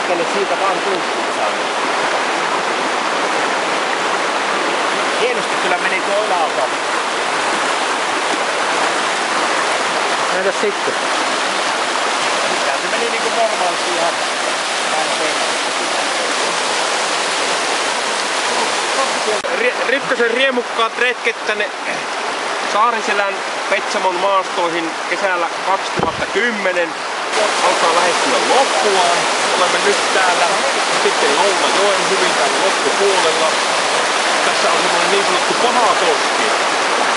pitkälle siitä vaan tuntuu saanut. Hienosti kyllä meni tuo yläalta. Entäs sitten? Se meni niinku normaalisti ihan Ripkösen riemukkaat retket tänne Saariselän Petsamon maastoihin kesällä 2010 alkaa lähestyä loppuaan. Olemme nyt täällä sitten Lounajoen hyvin täällä loppupuolella. Tässä on semmoinen niin sanottu Pahakoski.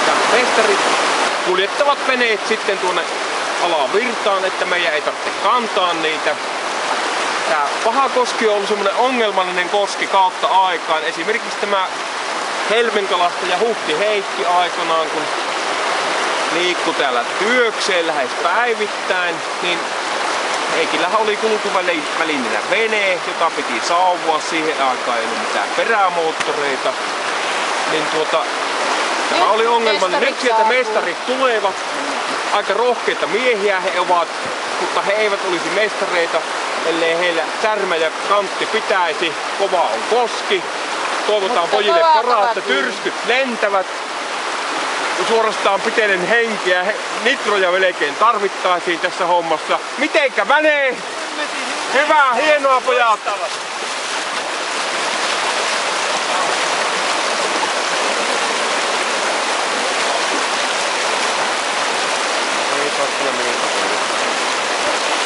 Ja mestarit kuljettavat veneet sitten tuonne alavirtaan, että meidän ei tarvitse kantaa niitä. Tää Pahakoski on ollut semmoinen ongelmallinen koski kautta aikaan. Esimerkiksi tämä helmenkalastaja Huhti Heikki aikanaan, kun liikkui täällä työkseen lähes päivittäin, niin Heikillähän oli kulkuvälineenä vene, jota piti sauvua. Siihen aikaan ei ollut mitään perämoottoreita. Niin tämä oli ongelmallinen. Nyt sieltä mestarit tulevat. Aika rohkeita miehiä he ovat, mutta he eivät olisi mestareita, ellei heillä särmä ja kantti pitäisi. Kova on koski. Toivotaan pojille parasta, tyrskyt lentävät. Suorastaan pitelen henkeä, nitroja melkein tarvittaisiin tässä hommassa. Mitenkä menee? Hyvää, hienoa pojat!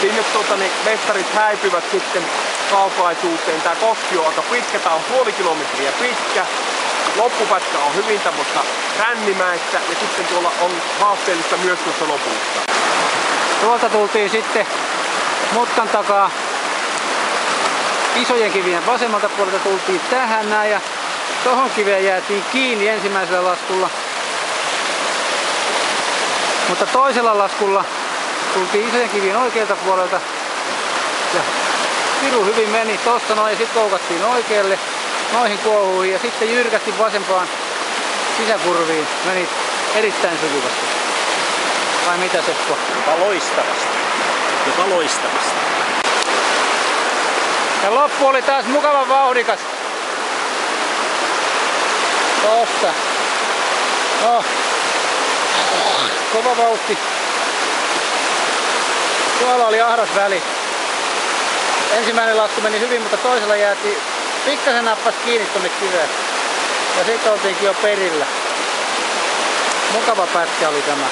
Sinne mestarit häipyvät sitten kaukaisuuteen. Tää koski on aika pitkä, tää on 0,5 kilometriä pitkä. Loppupätkä on hyvin tämmöistä rännimäistä ja sitten tuolla on haasteellista myös tuossa lopussa. Tuolta tultiin sitten mutkan takaa isojen kivien vasemmalta puolelta tultiin tähän näin ja tohon kiveen jäätiin kiinni ensimmäisellä laskulla. Mutta toisella laskulla tultiin isojen kivien oikealta puolelta ja piru hyvin meni tosta noin ja sitten koukattiin oikealle noihin kuohuihin ja sitten jyrkästi vasempaan sisäkurviin. Meni erittäin sujuvasti. Vai mitä Seppo? Jopa loistavasti. Jopa loistavasti. Ja loppu oli taas mukavan vauhdikas. Tosta. No. Kova vauhti. Tuolla oli ahdas väli. Ensimmäinen lasku meni hyvin, mutta toisella jäätiin pikkasen nappas kiinni tonne kiveen. Ja sitten oltiinkin jo perillä. Mukava pätkä oli tämä.